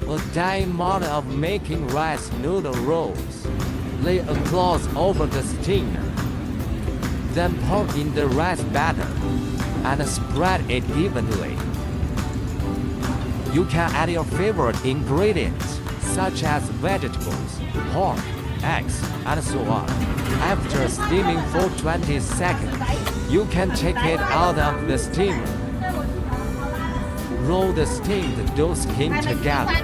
A dying model of making rice noodle rolls. Lay a cloth over the steamer. Then pour in the rice batter and spread it evenly. You can add your favorite ingredients such as vegetables, pork, eggs, and so on. After steaming for 20 seconds, you can take it out of the steamer. Roll the steamed dough skin together.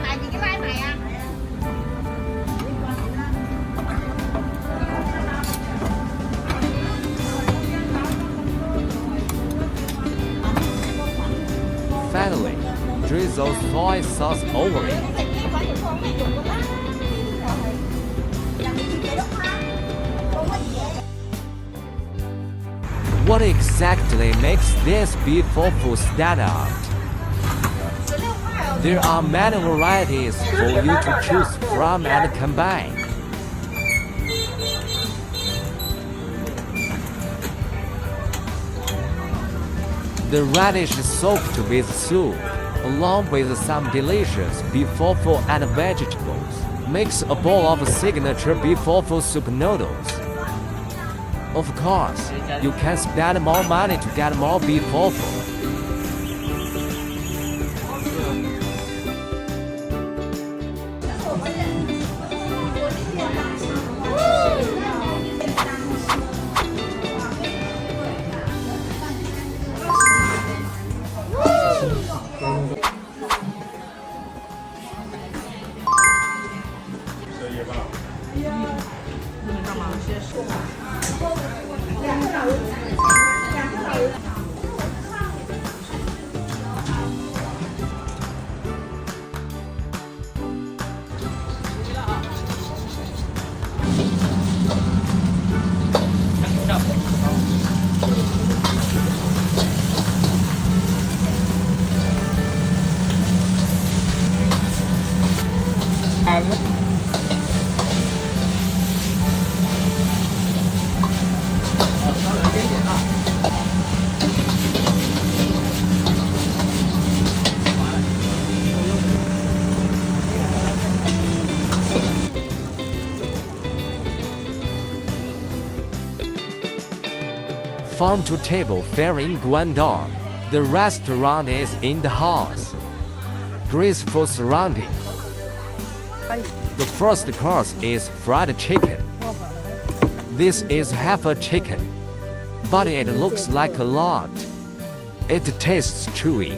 Finally, drizzle soy sauce over it. What exactly makes this beef tofu stand out? There are many varieties for you to choose from and combine. The radish is soaked with soup, along with some delicious beef tofu and vegetables. Mix a bowl of signature beef tofu soup noodles. Of course, you can spend more money to get more beef tofu. Farm to table fare in Guangzhou. The restaurant is in the house. Graceful surrounding. The first course is fried chicken. This is half a chicken, but it looks like a lot. It tastes chewy.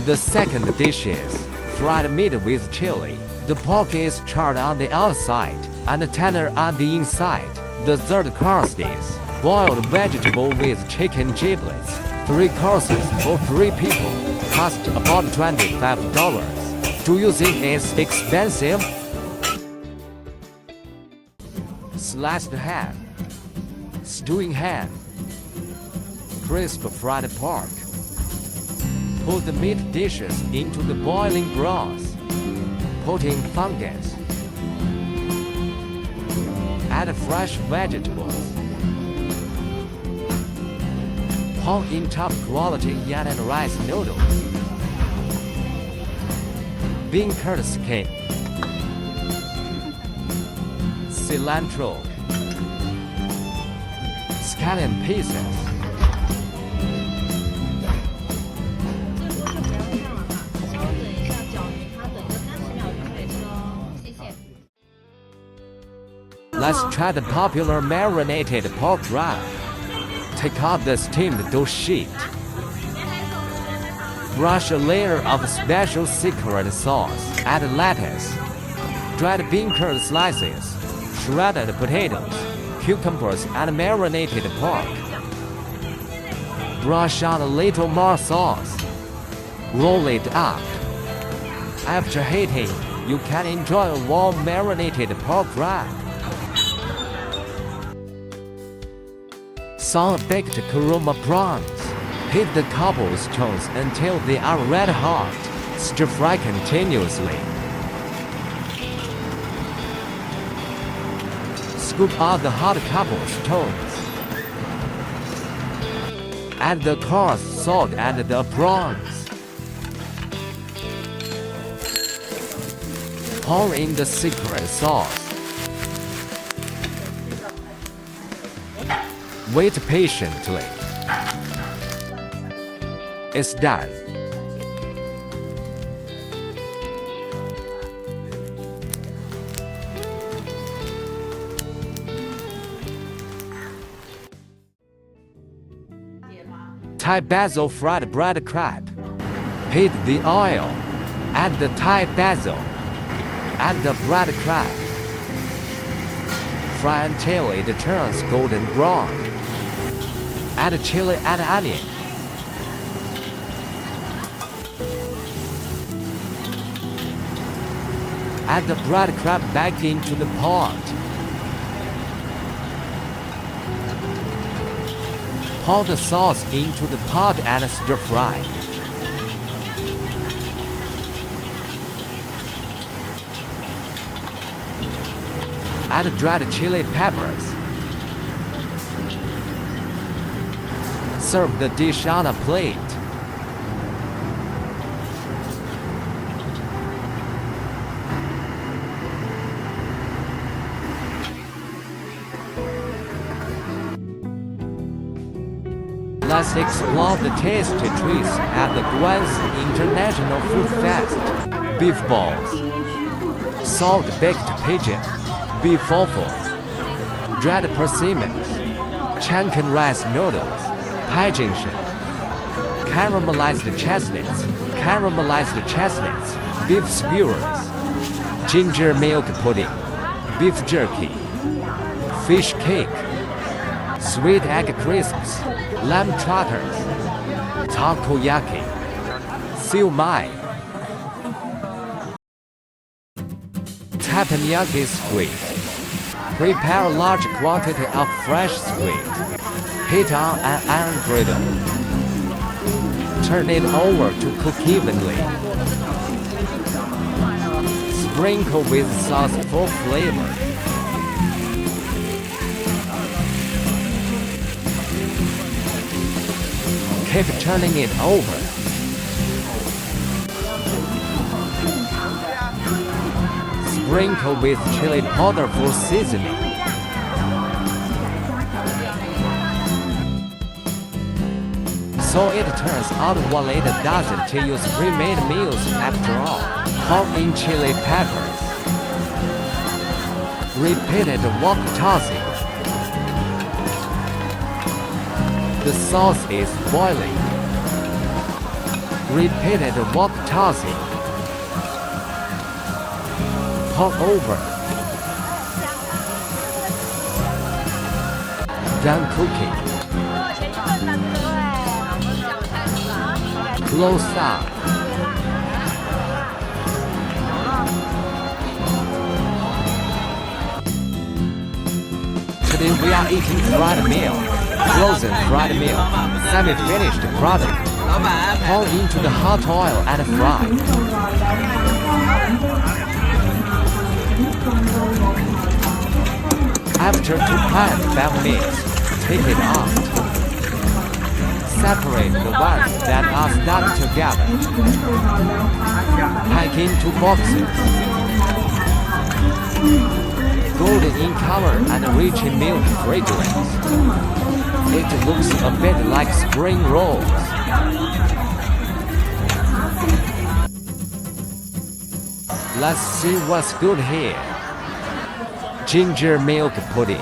The second dish is fried meat with chili. The pork is charred on the outside and tender on the inside. The third course is boiled vegetable with chicken giblets. 3 courses for 3 people. Cost about $25. Do you think it's expensive? Sliced ham, stewing ham, crisp fried pork. Put the meat dishes into the boiling broth. Put in fungus. Add fresh vegetables. Pour in top quality Yunnan rice noodles. Bean curd skin. Cilantro. Scallion pieces. Let's try the popular marinated pork wrap. Take out the steamed dough sheet. Brush a layer of special secret sauce. Add lettuce, dried bean curd slices, shredded potatoes, cucumbers, and marinated pork. Brush on a little more sauce. Roll it up. After heating, you can enjoy a warm marinated pork wrap. Sauna-baked Kuruma prawns. Heat the cobblestones until they are red hot. Stir fry continuously. Scoop out the hot cobblestones. Add the coarse salt and the prawns. Pour in the secret sauce. Wait patiently. It's done. Thai basil fried bread crab. Heat the oil. Add the Thai basil. Add the bread crab. Fry until it turns golden brown. Add chili and onion. Add the bread crab back into the pot. Pour the sauce into the pot and stir fry. Add dried chili peppers. Serve the dish on a plate. Let's explore the tasty treats at the Guangzhou International Food Fest. Beef balls, salt-baked pigeon, beef offal, dried persimmons, chaan rice noodles, pigeon, caramelized chestnuts, beef skewers, ginger milk pudding, beef jerky, fish cake, sweet egg crisps, lamb trotters, takoyaki, siu mai, Teppanyaki squid. Prepare a large quantity of fresh squid. Heat on an iron griddle. Turn it over to cook evenly. Sprinkle with sauce for flavor. Keep turning it over. Sprinkle with chili powder for seasoning. So it turns out what it doesn't to use pre-made meals after all. Pour in chili peppers. Repeated wok tossing. The sauce is boiling. Repeated wok tossing. Pour over. Done cooking. Close up. Today we are eating fried meal. Frozen fried meal. Semi-finished product. Pour into the hot oil and fry. After 2.5 minutes, take it out. Separate the ones that are stuck together. Pack into boxes. Golden in color and rich in milk fragrance. It looks a bit like spring rolls. Let's see what's good here. Ginger milk pudding.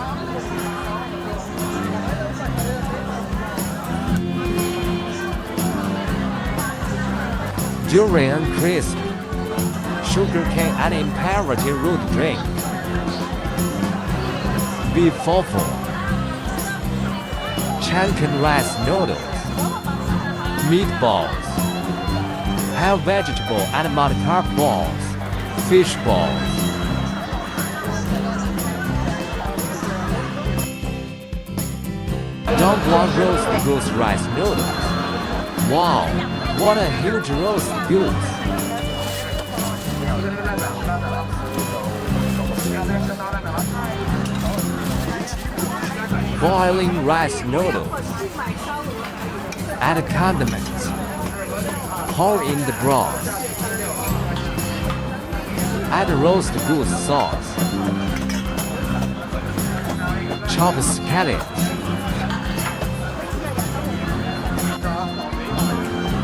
Durian crisp. Sugarcane and imperative root drink. Beef offal. Chaan rice noodles. Meatballs. Have vegetable and multi-carb balls. Fish balls. Don't want roast goose rice noodles. Wow, what a huge roast goose. Boiling rice noodles. Add condiments. Pour in the broth. Add roast goose sauce. Chop scallions.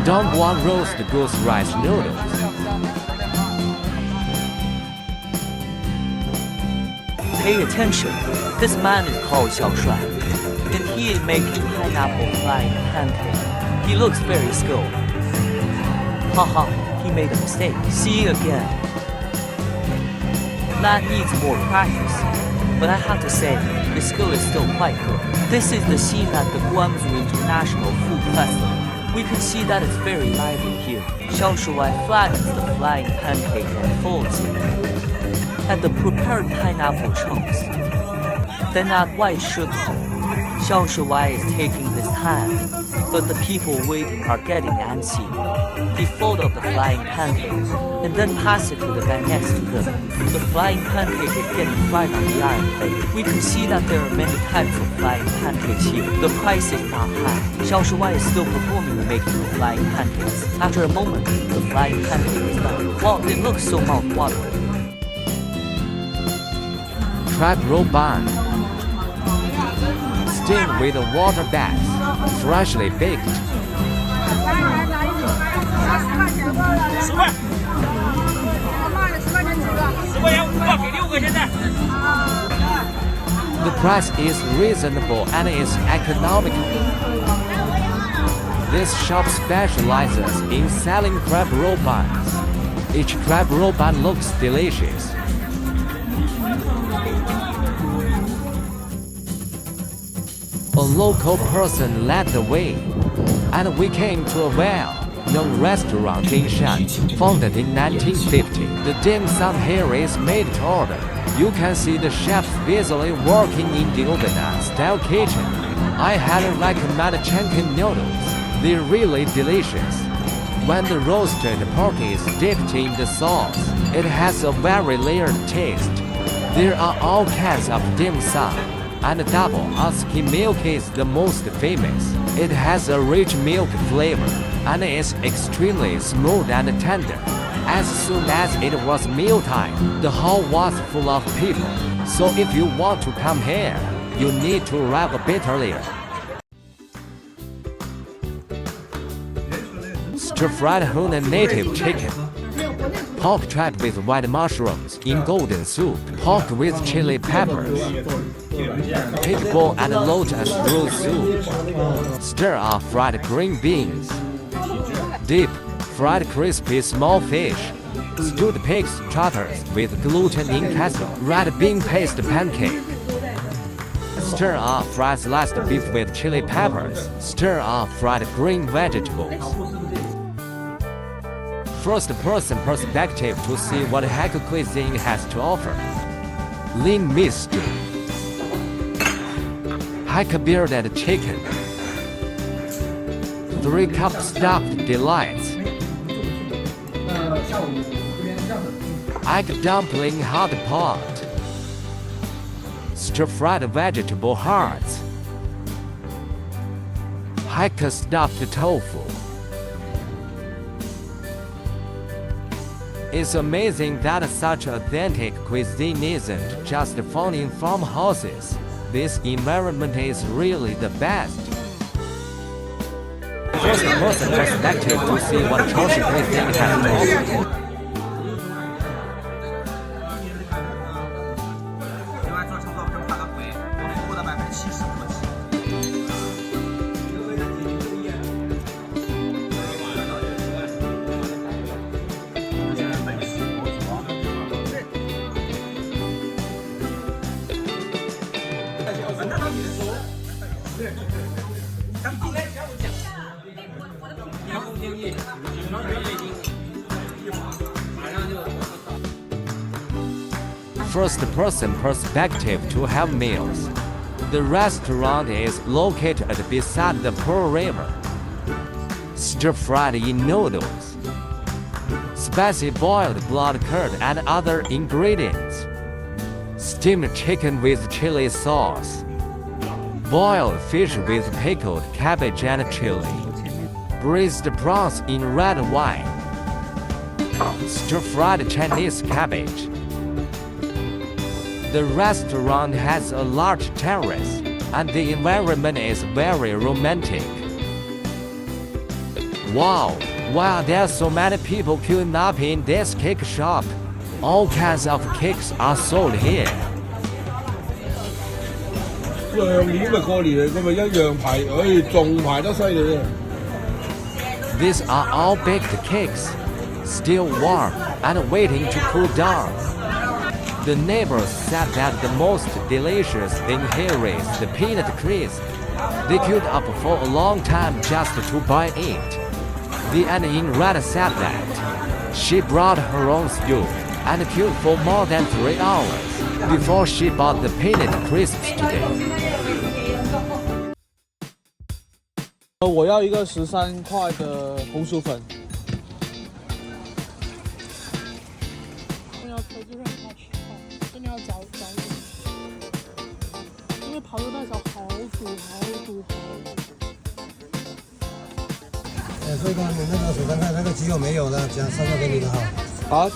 Dump 1 roast goose rice noodles. Pay attention, this man is called Xiao Shuai, and he is making pineapple flying pancake. He looks very skilled. Haha, he made a mistake. See again. That needs more practice, but I have to say, the skill is still quite good. This is the scene at the Guangzhou International Food Festival. We can see that it's very lively here. Xiao Shuai flattens the flying pancake and folds it. Add the prepared pineapple chunks. Then add white sugar. Xiao Shuai is taking his time, but the people waiting are getting antsy. He fold up the flying pancake and then pass it to the guy next to him. The flying pancake is getting fried on the iron plate. We can see that there are many types of flying pancakes here. The price is not high. Xiao Shuai is still performing making the flying pancakes. After a moment, the flying pancake is done. Wow, it looks so mouth-watering. Crab Roe Bun. Steamed with a water bath, freshly baked. The price is reasonable and is economical. This shop specializes in selling crab roe buns. Each crab roe bun looks delicious. A local person led the way, and we came to a well-known restaurant in Zhanjiang, founded in 1950. The dim sum here is made to order. You can see the chefs busily working in the oven-style kitchen. I highly recommend chicken noodles. They're really delicious. When the roasted pork is dipped in the sauce, it has a very layered taste. There are all kinds of dim sum, and double ASCII milk is the most famous. It has a rich milk flavor, and is extremely smooth and tender. As soon as it was mealtime, the hall was full of people. So if you want to come here, you need to arrive a bit earlier. Stir-fried Yunnan native chicken. Pork chopped with white mushrooms in golden soup. Pork with chili peppers. Pig bone and lotus root soup. Stir fried green beans. Dip fried crispy small fish. Stewed pig's trotters with gluten in casserole. Red bean paste pancake. Stir fried sliced beef with chili peppers. Stir fried green vegetables. First-person perspective to see what Hakka cuisine has to offer. Lean meat stew. Hakka bearded chicken. 3-cup stuffed delights. Egg dumpling hot pot. Stir-fried vegetable hearts. Hakka stuffed tofu. It's amazing that such authentic cuisine isn't just found in farmhouses. This environment is really the best. First-person perspective to see what Chongqing cuisine has to offer. First-person perspective to have meals. The restaurant is located beside the Pearl River. Stir-fried in noodles. Spicy boiled blood curd and other ingredients. Steamed chicken with chili sauce. Boiled fish with pickled cabbage and chili. Braised prawns in red wine. stir-fried Chinese cabbage. The restaurant has a large terrace, and the environment is very romantic. Wow, why are there so many people queuing up in this cake shop? All kinds of cakes are sold here. 上年咪過年嚟，佢咪一樣排，仲排得犀利啊！ These are all baked cakes, still warm and waiting to cool down. The neighbors said that the most delicious thing here is the peanut crisp. They queued up for a long time just to buy it. The aunt in red said that she brought her own stew and queued for more than 3 hours before she bought the peanut crisps today. 我要一个13块的红薯粉。要推就是很好吃，真的要早一点，因为泡肉大小好煮。所以刚才你那个13块那个鸡肉没有了，加烧肉给你的好。啊，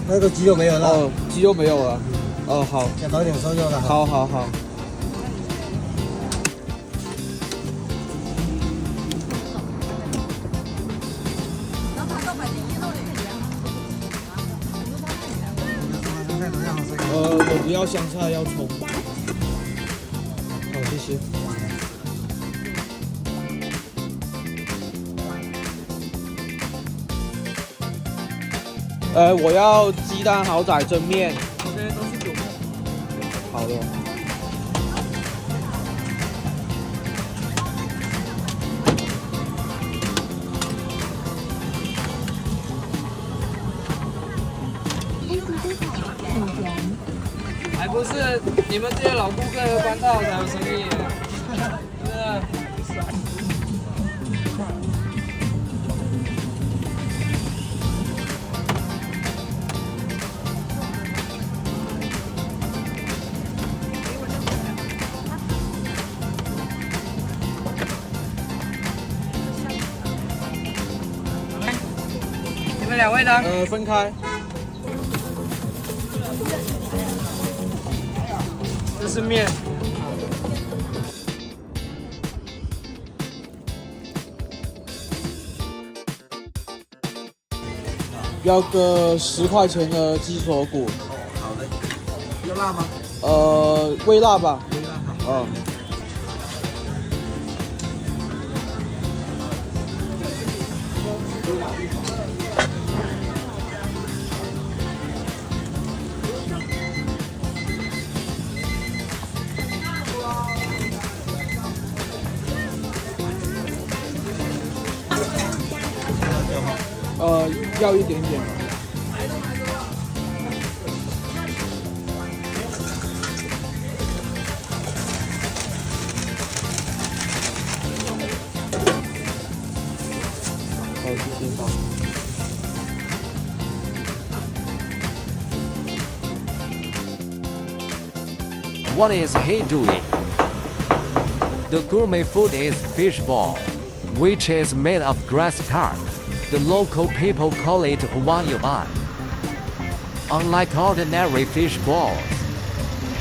那个鸡肉没有了。哦，鸡肉没有了。哦，好。加多一点烧肉的。好。我不要香菜，要葱。好，谢谢。我要鸡蛋豪仔蒸面。我这些都是9面。好的。还不是你们这些老顾客关套才有生意，是不是？你们2位呢？分开。这是面。要个10块钱的鸡锁骨。好的。要辣吗？微辣吧。微辣好。要一点点。好，谢谢。What is he doing? The gourmet food is fish ball, which is made of grass carp. The local people call it Yunnan. Unlike ordinary fish balls,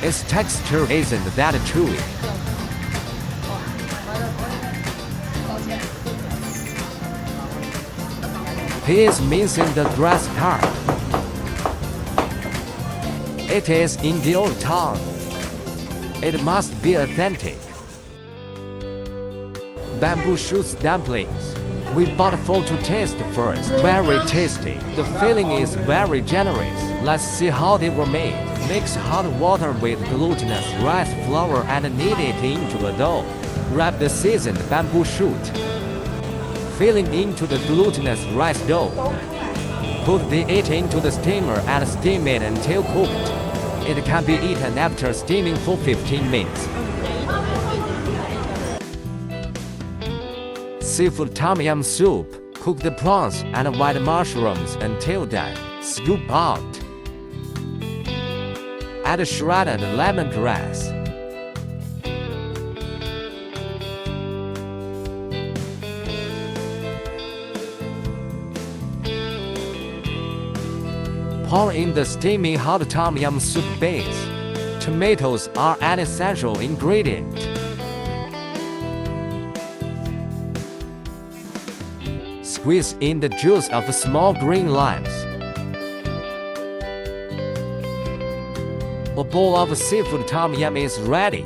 its texture isn't that chewy. He is missing the grass carp. It is in the old town. It must be authentic. Bamboo shoots dumplings. We bought 4 to taste first. Very tasty. The filling is very generous. Let's see how they were made. Mix hot water with glutinous rice flour and knead it into a dough. Wrap the seasoned bamboo shoot filling into the glutinous rice dough. Put the it into the steamer and steam it until cooked. It can be eaten after steaming for 15 minutes. Seafood tom yum soup. Cook the prawns and white mushrooms until done. Scoop out. Add shredded lemongrass. Pour in the steaming hot tom yum soup base. Tomatoes are an essential ingredient. Squeeze in the juice of small green limes. A bowl of seafood tom yum is ready.